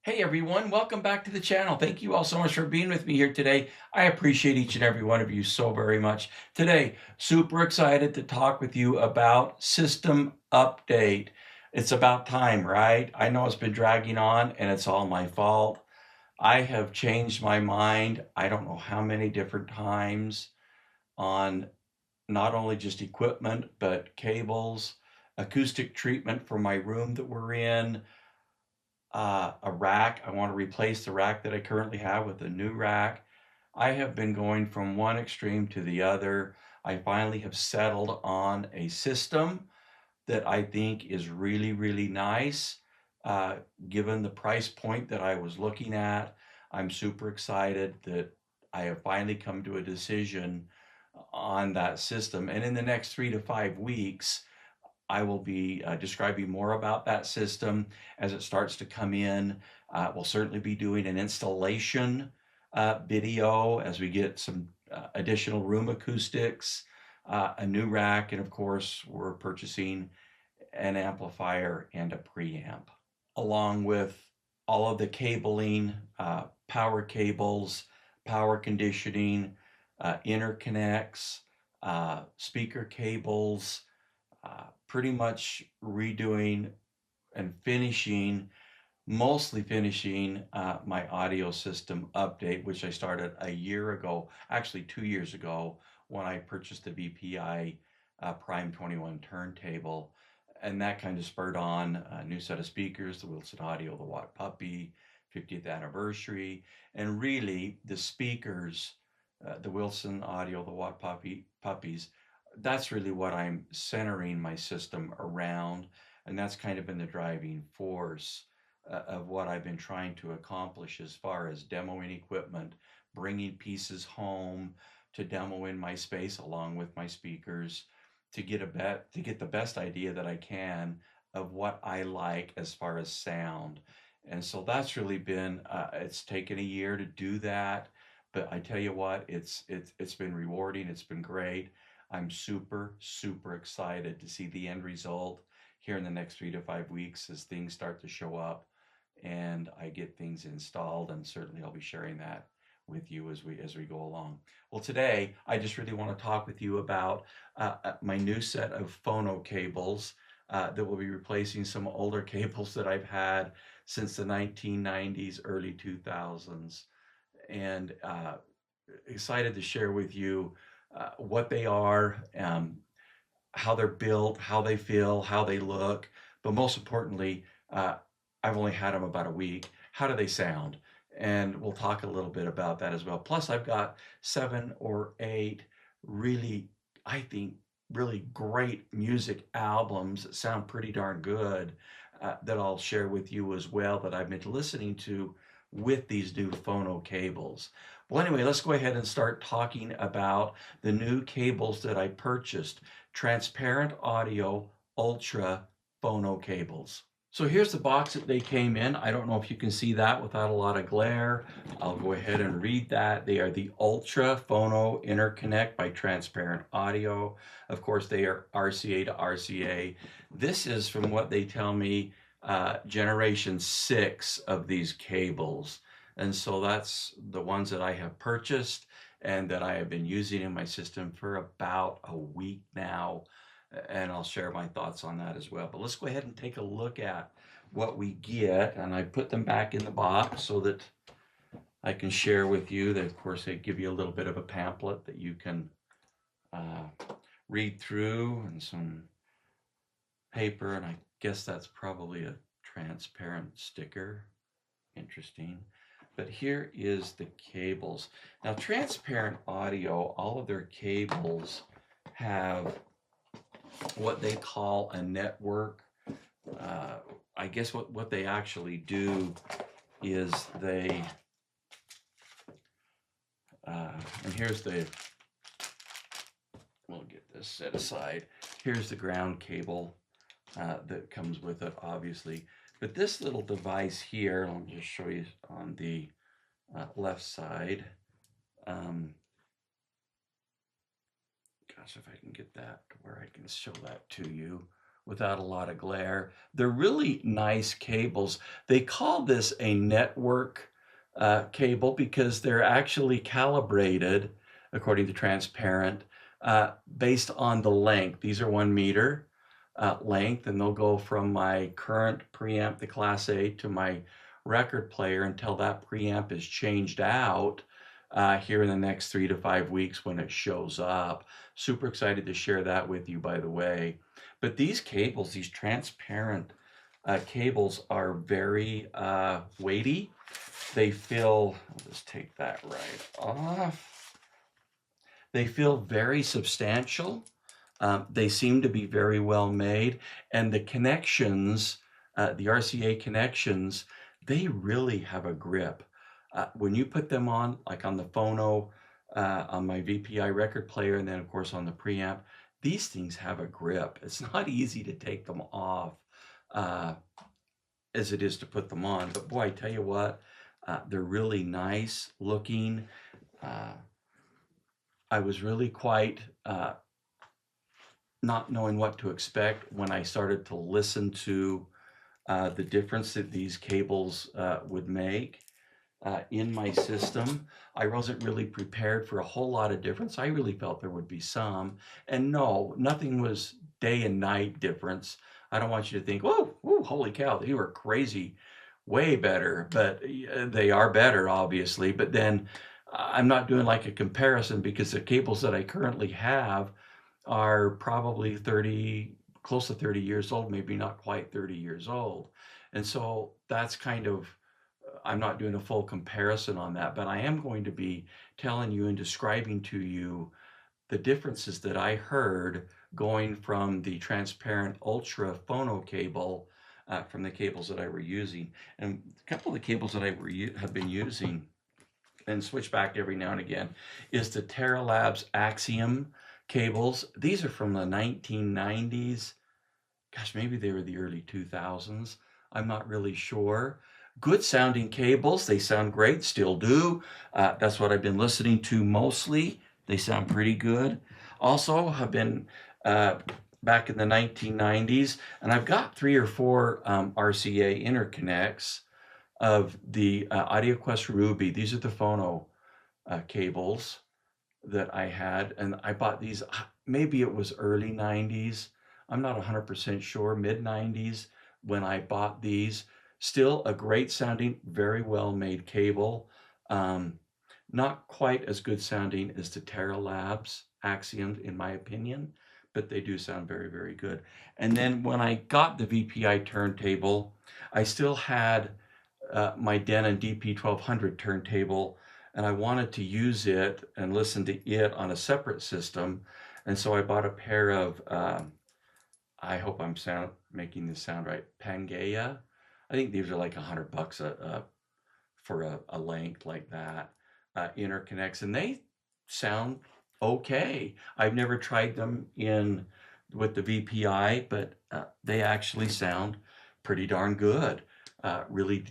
Hey everyone, welcome back to the channel. Thank you all so much for being with me here today. I appreciate each and every one of you so very much. Today, super excited to talk with you about system update. It's about time, right? I know it's been dragging on and it's all my fault. I have changed my mind, I don't know how many different times on not only just equipment, but cables, acoustic treatment for my room that we're in, a rack. I want to replace the rack that I currently have with a new rack. I have been going from one extreme to the other. I finally have settled on a system that I think is really, really nice. Uh, Given the price point that I was looking at, I'm super excited that I have finally come to a decision on that system. And in the next 3 to 5 weeks, I will be describing more about that system as it starts to come in. We'll certainly be doing an installation video as we get some additional room acoustics, a new rack, and of course, we're purchasing an amplifier and a preamp, along with all of the cabling, power cables, power conditioning, interconnects, speaker cables, pretty much redoing and finishing, mostly finishing my audio system update, which I started a year ago, actually 2 years ago, when I purchased the VPI Prime 21 turntable. And that kind of spurred on a new set of speakers, the Wilson Audio, the Watt Puppy, 50th anniversary, and really the speakers, the Wilson Audio, the Watt Puppies, that's really what I'm centering my system around. And that's kind of been the driving force of what I've been trying to accomplish as far as demoing equipment, bringing pieces home to demo in my space along with my speakers to get the best idea that I can of what I like as far as sound. And so that's really been it's taken a year to do that, but I tell you what, it's been rewarding, it's been great. I'm super excited to see the end result here in the next 3 to 5 weeks as things start to show up and I get things installed, and certainly I'll be sharing that with you as we go along. Well, today I just really want to talk with you about my new set of phono cables that will be replacing some older cables that I've had since the 1990s, early 2000s, and excited to share with you what they are, how they're built, how they feel, how they look, but most importantly, I've only had them about a week. How do they sound? And we'll talk a little bit about that as well. Plus, I've got 7 or 8 really, I think, really great music albums that sound pretty darn good that I'll share with you as well that I've been listening to with these new phono cables. Well, anyway, let's go ahead and start talking about the new cables that I purchased. Transparent Audio Ultra Phono cables. So here's the box that they came in. I don't know if you can see that without a lot of glare. I'll go ahead and read that. They are the Ultra Phono Interconnect by Transparent Audio. Of course, they are RCA to RCA. This is, from what they tell me, generation 6 of these cables. And so that's the ones that I have purchased and that I have been using in my system for about a week now. And I'll share my thoughts on that as well. But let's go ahead and take a look at what we get. And I put them back in the box so that I can share with you. That, of course, they give you a little bit of a pamphlet that you can read through, and some paper. And I guess that's probably a transparent sticker. Interesting. But here is the cables. Now, Transparent Audio, all of their cables have what they call a network. I guess what they actually do is they, and here's the, we'll get this set aside. Here's the ground cable that comes with it, obviously. But this little device here, let me just show you on the left side. Gosh, if I can get that to where I can show that to you without a lot of glare. They're really nice cables. They call this a network cable because they're actually calibrated, according to Transparent, based on the length. These are 1 meter length, and they'll go from my current preamp, the Class A, to my record player until that preamp is changed out here in the next 3 to 5 weeks when it shows up. Super excited to share that with you, by the way. But these cables, these Transparent cables, are very weighty. They feel, I'll just take that right off. They feel very substantial. They seem to be very well made, and the connections, the RCA connections, they really have a grip. When you put them on, like on the Phono, on my VPI record player, and then of course on the preamp, these things have a grip. It's not easy to take them off as it is to put them on. But boy, I tell you what, they're really nice looking. I was really quite not knowing what to expect when I started to listen to the difference that these cables would make in my system. I wasn't really prepared for a whole lot of difference. I really felt there would be some, and no, nothing was day and night difference. I don't want you to think, whoa, whoa, holy cow, they were crazy, way better, but they are better, obviously. But then I'm not doing like a comparison because the cables that I currently have are probably 30, close to 30 years old, maybe not quite 30 years old. And so that's kind of, I'm not doing a full comparison on that, but I am going to be telling you and describing to you the differences that I heard going from the Transparent Ultra Phono cable from the cables that I were using. And a couple of the cables that I have been using and switch back every now and again is the Terra Labs Axiom cables. These are from the 1990s. Gosh, maybe they were the early 2000s. I'm not really sure. Good sounding cables. They sound great, still do. That's what I've been listening to mostly. They sound pretty good. Also have been back in the 1990s, and I've got 3 or 4 RCA interconnects of the AudioQuest Ruby. These are the Phono cables that I had, and I bought these, maybe it was early 90s. I'm not 100% sure, mid 90s when I bought these. Still a great sounding, very well made cable. Not quite as good sounding as the Terra Labs Axiom, in my opinion, but they do sound very, very good. And then when I got the VPI turntable, I still had my Denon DP1200 turntable, and I wanted to use it and listen to it on a separate system. And so I bought a pair of, I hope I'm making this sound right, Pangea. I think these are like $100 for a length like that, interconnects, and they sound okay. I've never tried them in with the VPI, but they actually sound pretty darn good. Really,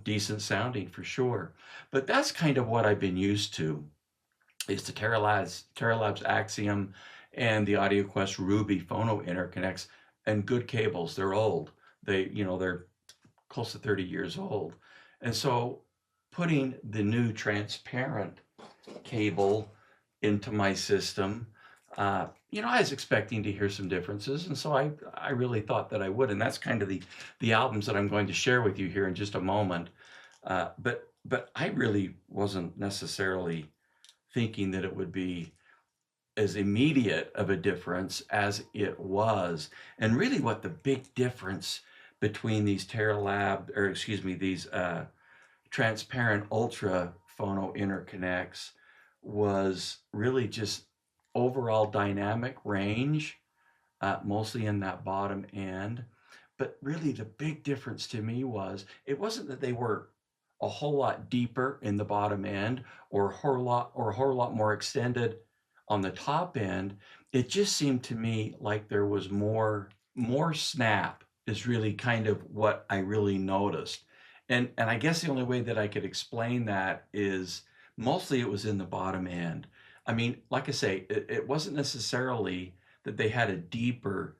decent sounding for sure. But that's kind of what I've been used to, is the Terra Labs Axiom and the AudioQuest Ruby Phono Interconnects, and good cables. They're old. They're close to 30 years old. And so putting the new Transparent cable into my system, I was expecting to hear some differences, and so I really thought that I would, and that's kind of the albums that I'm going to share with you here in just a moment. But I really wasn't necessarily thinking that it would be as immediate of a difference as it was. And really what the big difference between these these Transparent Ultra Phono Interconnects was really just overall dynamic range, mostly in that bottom end. But really the big difference to me was, it wasn't that they were a whole lot deeper in the bottom end or a whole lot more extended on the top end. It just seemed to me like there was more snap is really kind of what I really noticed. And I guess the only way that I could explain that is mostly it was in the bottom end. I mean, like I say, it wasn't necessarily that they had a deeper,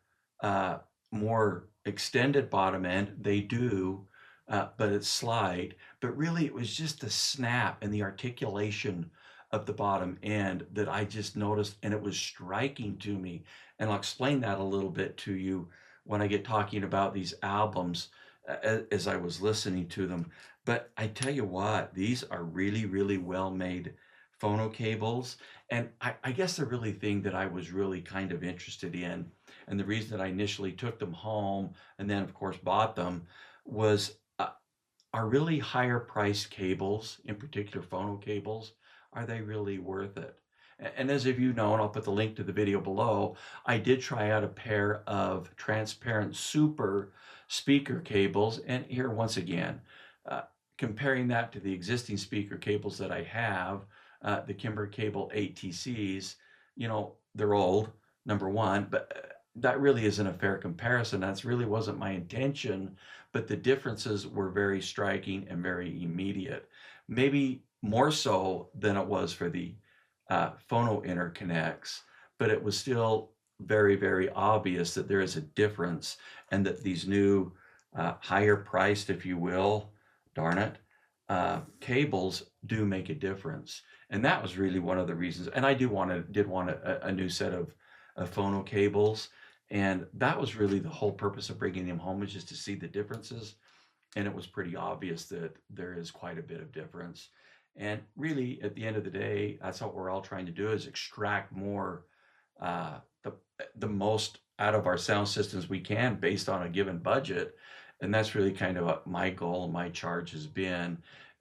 more extended bottom end, they do, but it's slight. But really, it was just the snap and the articulation of the bottom end that I just noticed, and it was striking to me. And I'll explain that a little bit to you when I get talking about these albums as I was listening to them. But I tell you what, these are really, really well made phono cables. And I guess the really thing that I was really kind of interested in, and the reason that I initially took them home and then, of course, bought them was are really higher priced cables, in particular phono cables, are they really worth it? And as if you know, and I'll put the link to the video below, I did try out a pair of transparent super speaker cables. And here, once again, uh, comparing that to the existing speaker cables that I have, the Kimber Cable 8TCs, you know, they're old, number one, but that really isn't a fair comparison. That's really wasn't my intention, but the differences were very striking and very immediate. Maybe more so than it was for the Phono Interconnects, but it was still very, very obvious that there is a difference and that these new higher priced, if you will, darn it, cables do make a difference. And that was really one of the reasons. And I did want a new set of phono cables. And that was really the whole purpose of bringing them home, is just to see the differences. And it was pretty obvious that there is quite a bit of difference. And really, at the end of the day, that's what we're all trying to do, is extract more, uh, the, the most out of our sound systems we can based on a given budget. And that's really kind of what my goal and my charge has been.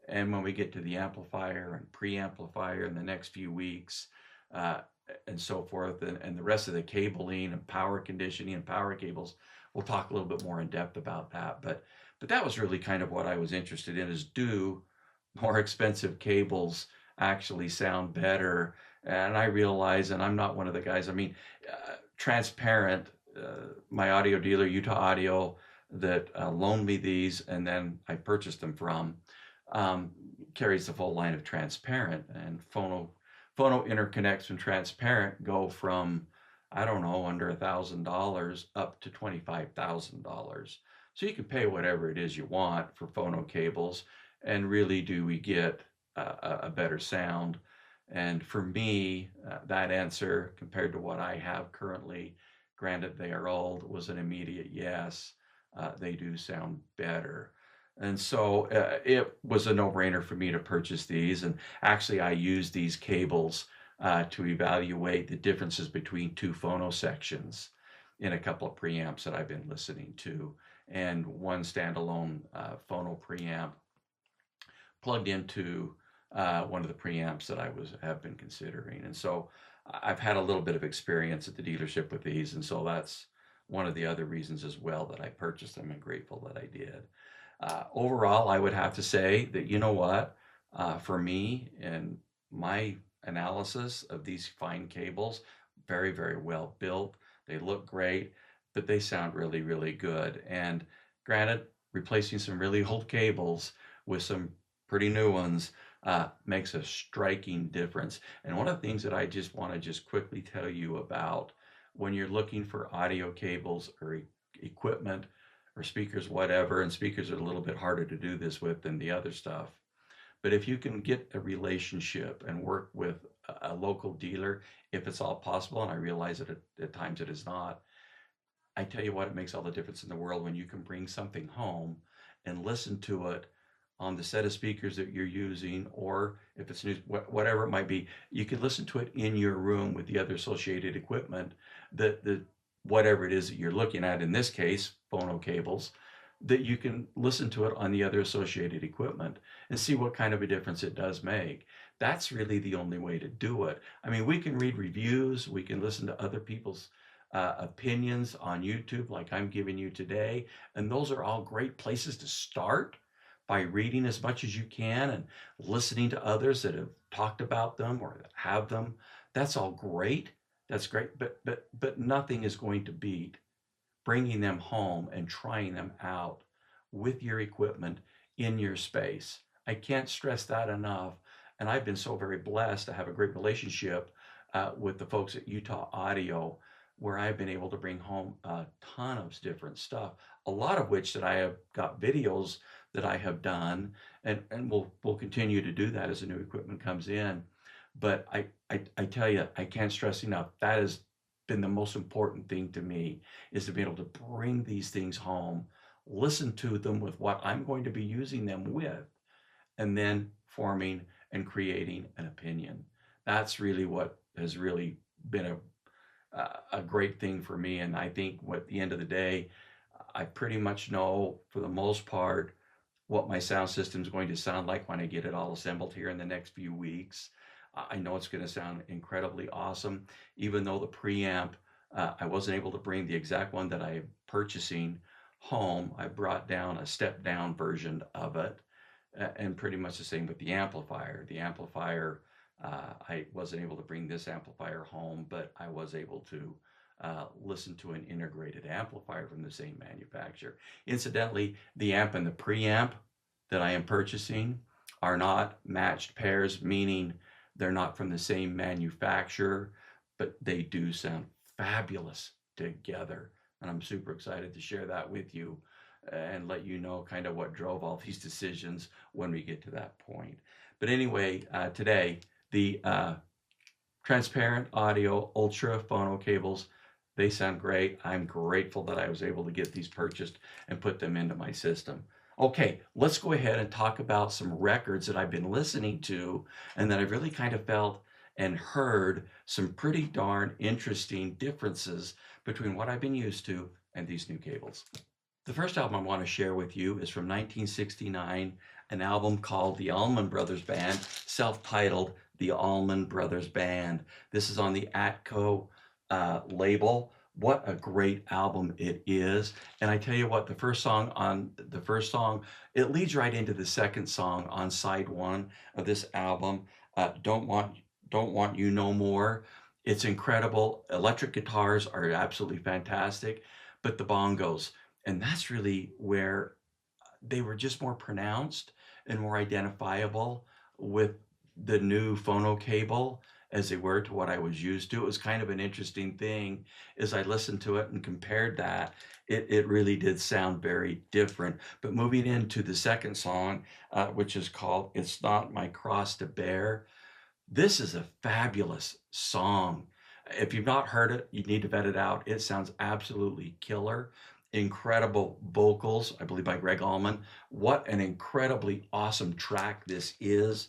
And when we get to the amplifier and preamplifier in the next few weeks, uh, and so forth, and the rest of the cabling and power conditioning and power cables, we'll talk a little bit more in depth about that. But that was really kind of what I was interested in, is do more expensive cables actually sound better? And I realize, and I'm not one of the guys, I mean, Transparent, my audio dealer, Utah Audio, that loaned me these and then I purchased them from, um, carries the full line of Transparent. And Phono Interconnects and Transparent go from, I don't know, under $1,000 up to $25,000. So you can pay whatever it is you want for phono cables, and really do we get a better sound? And for me, that answer, compared to what I have currently, granted they are old, was an immediate yes. They do sound better. And so it was a no-brainer for me to purchase these. And actually, I used these cables to evaluate the differences between two phono sections in a couple of preamps that I've been listening to, and one standalone phono preamp plugged into one of the preamps that have been considering. And so I've had a little bit of experience at the dealership with these, and so that's one of the other reasons as well that I purchased them, and grateful that I did. Overall, I would have to say that, you know what, for me and my analysis of these fine cables, very, very well built. They look great, but they sound really, really good. And granted, replacing some really old cables with some pretty new ones makes a striking difference. And one of the things that I just want to just quickly tell you about, when you're looking for audio cables or equipment or speakers, whatever, and speakers are a little bit harder to do this with than the other stuff. But if you can get a relationship and work with a local dealer, if it's all possible, and I realize that at times it is not, I tell you what, it makes all the difference in the world when you can bring something home and listen to it on the set of speakers that you're using, or if it's new, whatever it might be, you can listen to it in your room with the other associated equipment, that whatever it is that you're looking at, in this case, phono cables, that you can listen to it on the other associated equipment and see what kind of a difference it does make. That's really the only way to do it. I mean, we can read reviews, we can listen to other people's opinions on YouTube, like I'm giving you today, and those are all great places to start, by reading as much as you can and listening to others that have talked about them or that have them. That's all great. That's great, but nothing is going to beat bringing them home and trying them out with your equipment in your space. I can't stress that enough. And I've been so very blessed to have a great relationship with the folks at Utah Audio, where I've been able to bring home a ton of different stuff, a lot of which that I have got videos that I have done, and we'll continue to do that as the new equipment comes in. But I tell you, I can't stress enough, that has been the most important thing to me, is to be able to bring these things home, listen to them with what I'm going to be using them with, and then forming and creating an opinion. That's really what has really been a great thing for me. And I think at the end of the day, I pretty much know for the most part what my sound system is going to sound like when I get it all assembled here in the next few weeks. I know it's going to sound incredibly awesome, even though the preamp, I wasn't able to bring the exact one that I'm purchasing home. I brought down a step down version of it, and pretty much the same with the amplifier. The amplifier, I wasn't able to bring this amplifier home, but I was able to listen to an integrated amplifier from the same manufacturer. Incidentally, the amp and the preamp that I am purchasing are not matched pairs, meaning they're not from the same manufacturer, but they do sound fabulous together. And I'm super excited to share that with you and let you know kind of what drove all these decisions when we get to that point. But anyway, today, the Transparent Audio Ultra Phono cables, they sound great. I'm grateful that I was able to get these purchased and put them into my system. Okay, let's go ahead and talk about some records that I've been listening to and that I've really kind of felt and heard some pretty darn interesting differences between what I've been used to and these new cables. The first album I want to share with you is from 1969, an album called the Allman Brothers Band, self-titled The Allman Brothers Band. This is on the Atco label. What a great album it is. And I tell you what, the first song, it leads right into the second song on side one of this album, Don't Want You No More. It's incredible. Electric guitars are absolutely fantastic, but the bongos, and that's really where they were just more pronounced and more identifiable with the new phono cable as they were to what I was used to. It was kind of an interesting thing as I listened to it and compared that. It really did sound very different. But moving into the second song, which is called It's Not My Cross to Bear, this is a fabulous song. If you've not heard it, you need to vet it out. It sounds absolutely killer. Incredible vocals, I believe by Greg Allman. What an incredibly awesome track this is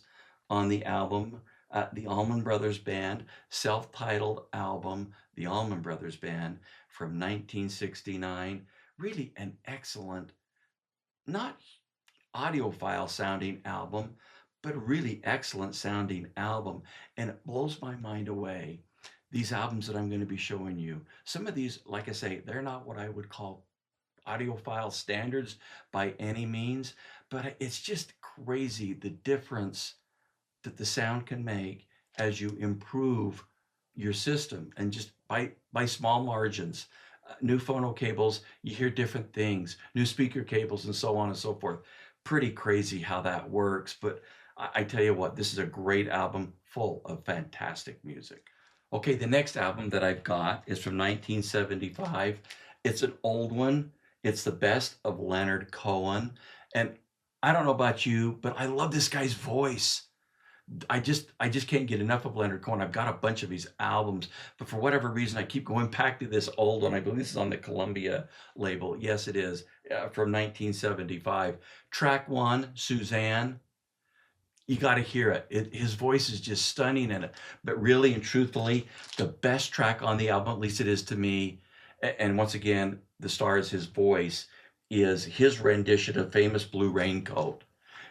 on the album. The Allman Brothers Band, self-titled album, The Allman Brothers Band from 1969. Really an excellent, not audiophile sounding album, but really excellent sounding album. And it blows my mind away. These albums that I'm going to be showing you, some of these, like I say, they're not what I would call audiophile standards by any means, but it's just crazy the difference that the sound can make as you improve your system, and just by small margins. New phono cables, you hear different things, new speaker cables, and so on and so forth. Pretty crazy how that works, but I tell you what, this is a great album full of fantastic music. Okay, the next album that I've got is from 1975. It's an old one. It's the best of Leonard Cohen. And I don't know about you, but I love this guy's voice. I just can't get enough of Leonard Cohen. I've got a bunch of his albums, but for whatever reason, I keep going back to this old one. I believe this is on the Columbia label. Yes, it is, from 1975. Track one, Suzanne. You got to hear it. His voice is just stunning in it. But really and truthfully, the best track on the album, at least it is to me, and once again, the star is his voice, is his rendition of Famous Blue Raincoat.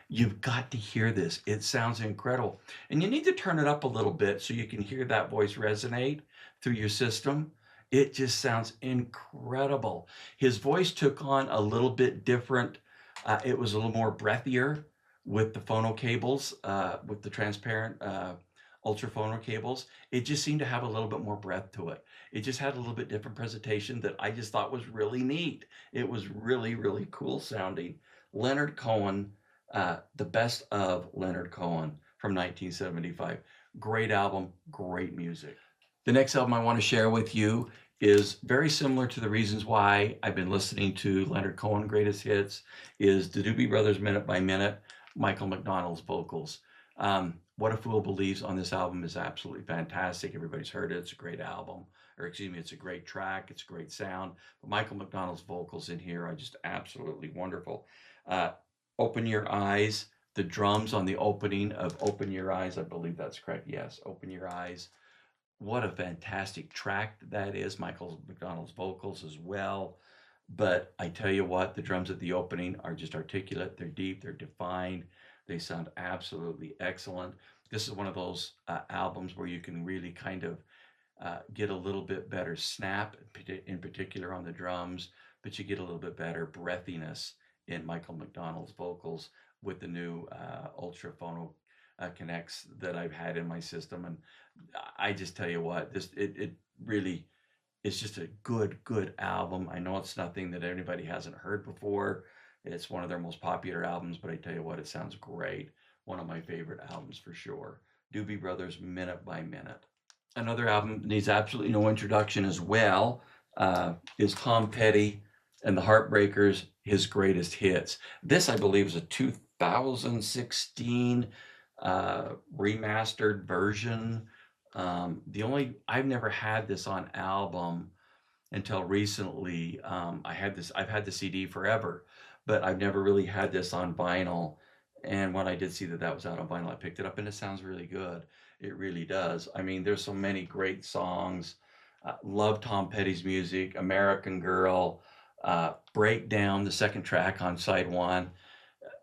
You've got to hear this. It sounds incredible. And you need to turn it up a little bit so you can hear that voice resonate through your system. It just sounds incredible. His voice took on a little bit different. It was a little more breathier with the phono cables, with the transparent ultra phono cables. It just seemed to have a little bit more breath to it. It just had a little bit different presentation that I just thought was really neat. It was really, really cool sounding. Leonard Cohen, the best of Leonard Cohen from 1975. Great album, great music. The next album I want to share with you is very similar to the reasons why I've been listening to Leonard Cohen greatest hits, is the Doobie Brothers minute by minute, Michael McDonald's vocals. What a Fool Believes on this album is absolutely fantastic. Everybody's heard it. It's a great album, or excuse me, it's a great track. It's a great sound. But Michael McDonald's vocals in here are just absolutely wonderful. Open Your Eyes, the drums on the opening of Open Your Eyes, I believe that's correct. Yes, Open Your Eyes. What a fantastic track that is. Michael McDonald's vocals as well. But I tell you what, the drums at the opening are just articulate. They're deep. They're defined. They sound absolutely excellent. This is one of those albums where you can really kind of get a little bit better snap, in particular on the drums, but you get a little bit better breathiness in Michael McDonald's vocals with the new Ultra Phono Connects that I've had in my system. And I just tell you what, it really is just a good album. I know it's nothing that anybody hasn't heard before. It's one of their most popular albums, but I tell you what, it sounds great. One of my favorite albums for sure. Doobie Brothers Minute by Minute. Another album that needs absolutely no introduction as well is Tom Petty and the Heartbreakers, His Greatest Hits. This, I believe, is a 2016 remastered version. I've never had this on album until recently. I've had the CD forever, but I've never really had this on vinyl. And when I did see that was out on vinyl, I picked it up, and it sounds really good. It really does. I mean, there's so many great songs. Love Tom Petty's music. American Girl, Breakdown, the second track on side one.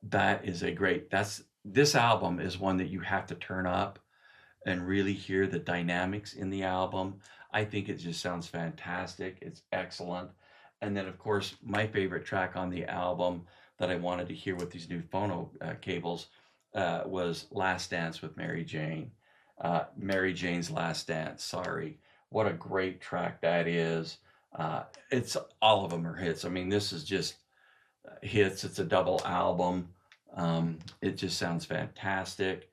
That is this album is one that you have to turn up and really hear the dynamics in the album. I think it just sounds fantastic. It's excellent. And then, of course, my favorite track on the album that I wanted to hear with these new phono cables was Last Dance with Mary Jane. Mary Jane's Last Dance, sorry. What a great track that is. It's all of them are hits. I mean, this is just hits. It's a double album. It just sounds fantastic.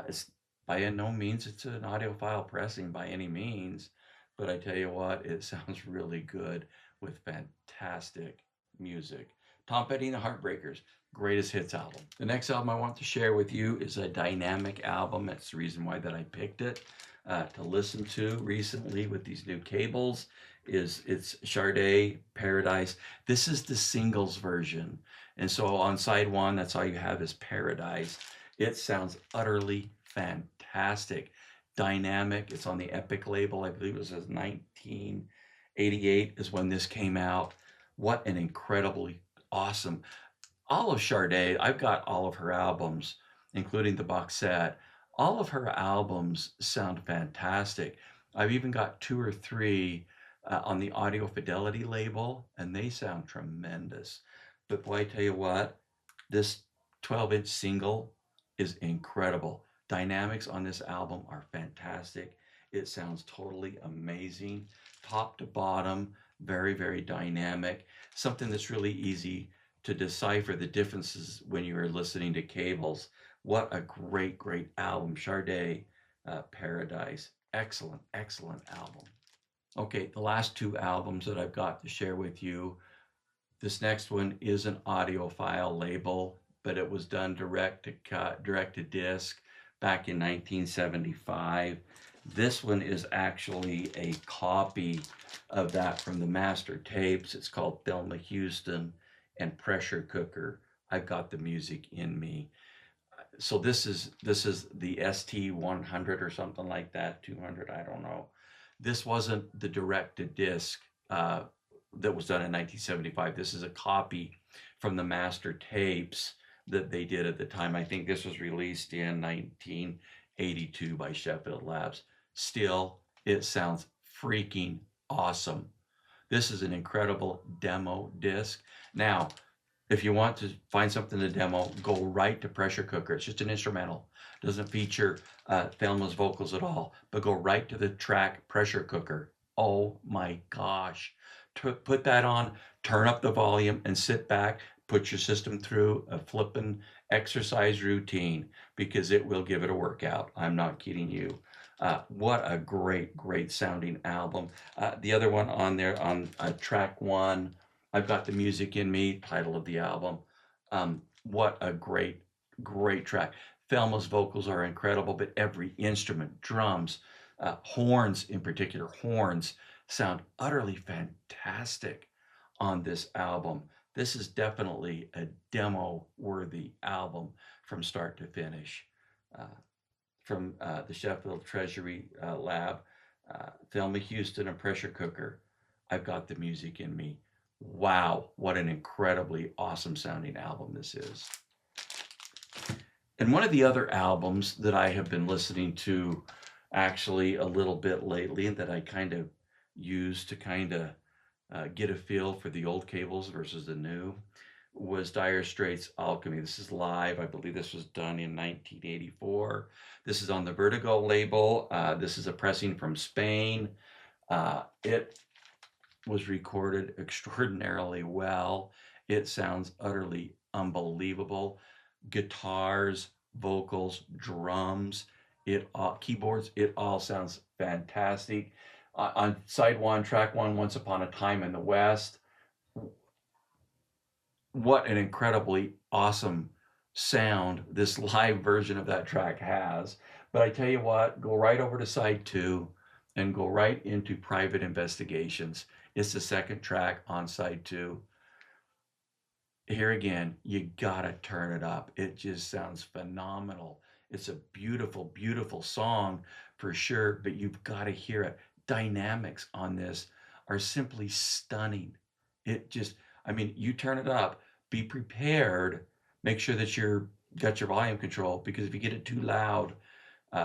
It's by no means it's an audiophile pressing by any means, but I tell you what, it sounds really good with fantastic music. Tom Petty and the Heartbreakers, greatest hits album. The next album I want to share with you is a dynamic album. That's the reason why that I picked it to listen to recently with these new cables. It's Sade Paradise. This is the singles version. And so on side one, that's all you have is Paradise. It sounds utterly fantastic. Dynamic. It's on the Epic label. I believe it was 1988 is when this came out. What an incredibly awesome. All of Sade, I've got all of her albums, including the box set. All of her albums sound fantastic. I've even got 2 or 3 on the Audio Fidelity label, and they sound tremendous. But boy, I tell you what, this 12-inch single is incredible. Dynamics on this album are fantastic. It sounds totally amazing. Top to bottom, very, very dynamic. Something that's really easy to decipher the differences when you are listening to cables. What a great, great album. Sade Paradise. Excellent, excellent album. Okay, the last 2 albums that I've got to share with you. This next one is an audiophile label, but it was done direct to disc back in 1975. This one is actually a copy of that from the master tapes. It's called Thelma Houston and Pressure Cooker. I've got the music in me. So this is the ST100 or something like that, 200, I don't know. This wasn't the direct-to-disc that was done in 1975. This is a copy from the master tapes that they did at the time. I think this was released in 1982 by Sheffield Labs. Still, it sounds freaking awesome. This is an incredible demo disc. Now, if you want to find something to demo, go right to Pressure Cooker. It's just an instrumental. Doesn't feature Thelma's vocals at all, but go right to the track Pressure Cooker. Oh my gosh. Put that on, turn up the volume, and sit back. Put your system through a flippin' exercise routine because it will give it a workout. I'm not kidding you. What a great sounding album. The other one on there, on track one, I've Got the Music in Me, title of the album. What a great track. Thelma's vocals are incredible, but every instrument, drums, horns in particular, horns sound utterly fantastic on this album. This is definitely a demo-worthy album from start to finish. Uh, from the Sheffield Treasury Lab, Thelma Houston and Pressure Cooker, I've Got the Music in Me. Wow, what an incredibly awesome sounding album this is. And one of the other albums that I have been listening to actually a little bit lately, and that I kind of use to kind of get a feel for the old cables versus the new, was Dire Straits' Alchemy. This is live. I believe this was done in 1984. This is on the Vertigo label. This is a pressing from Spain. It was recorded extraordinarily well. It sounds utterly unbelievable. Guitars, vocals, drums, keyboards, it all sounds fantastic. On side one, track one, Once Upon a Time in the West, what an incredibly awesome sound this live version of that track has. But I tell you what, go right over to side two and go right into Private Investigations. It's the second track on side two. Here again, you gotta turn it up. It just sounds phenomenal. It's a beautiful song for sure, but you've got to hear it. Dynamics on this are simply stunning. It just, I mean, you turn it up, be prepared, make sure that you're got your volume control, because if you get it too loud,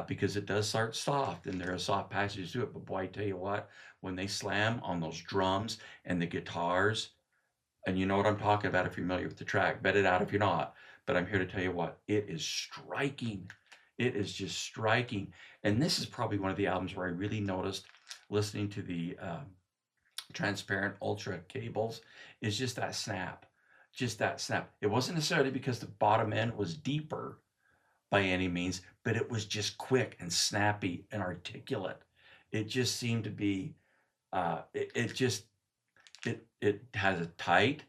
because it does start soft and there are soft passages to it, but boy, I tell you what, when they slam on those drums and the guitars, and you know what I'm talking about if you're familiar with the track, bet it out if you're not, but I'm here to tell you what, it is striking. It is just striking. And this is probably one of the albums where I really noticed, listening to the Transparent Ultra cables, is just that snap. Just that snap. It wasn't necessarily because the bottom end was deeper by any means, but it was just quick and snappy and articulate. It just seemed to be, it has a tight,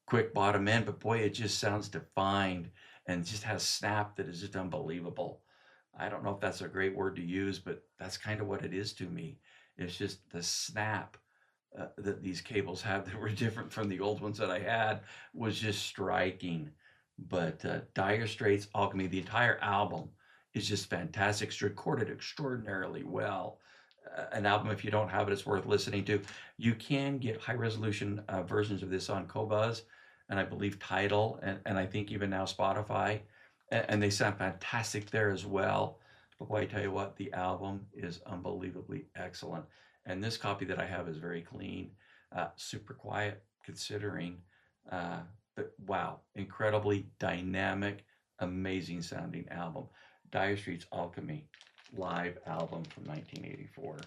quick bottom end, but boy, it just sounds defined and just has snap that is just unbelievable. I don't know if that's a great word to use, but that's kind of what it is to me. It's just the snap that these cables have that were different from the old ones that I had was just striking. But Dire Straits' Alchemy, the entire album is just fantastic. It's recorded extraordinarily well. An album, if you don't have it, it's worth listening to. You can get high resolution versions of this on Qobuz, and I believe Tidal, and I think even now Spotify, and they sound fantastic there as well. But boy, I tell you what, the album is unbelievably excellent. And this copy that I have is very clean, super quiet considering, but wow, incredibly dynamic, amazing sounding album. Dire Straits' Alchemy live album from 1984.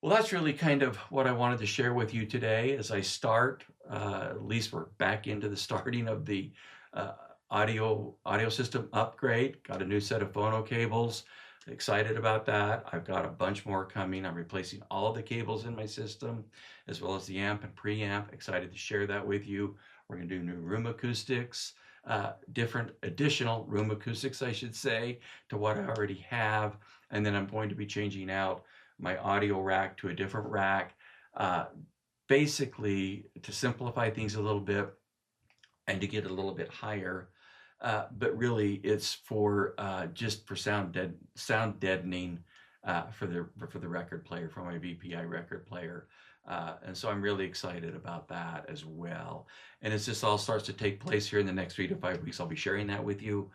Well, that's really kind of what I wanted to share with you today as I start, at least we're back into the starting of the audio system upgrade. Got a new set of phono cables. Excited about that. I've got a bunch more coming. I'm replacing all of the cables in my system, as well as the amp and preamp. Excited to share that with you. We're going to do new room acoustics, different additional room acoustics, I should say, to what I already have. And then I'm going to be changing out my audio rack to a different rack, basically to simplify things a little bit and to get a little bit higher. But really, it's for just for sound deadening for the record player, for my VPI record player. And so I'm really excited about that as well. And as this all starts to take place here in the next 3 to 5 weeks, I'll be sharing that with you.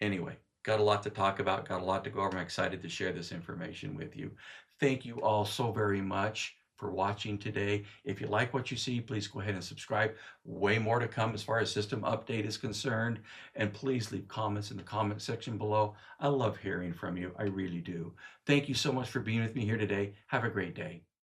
Anyway, got a lot to talk about, got a lot to go over. I'm excited to share this information with you. Thank you all so very much for watching today. If you like what you see, please go ahead and subscribe. Way more to come as far as system update is concerned. And please leave comments in the comment section below. I love hearing from you. I really do. Thank you so much for being with me here today. Have a great day.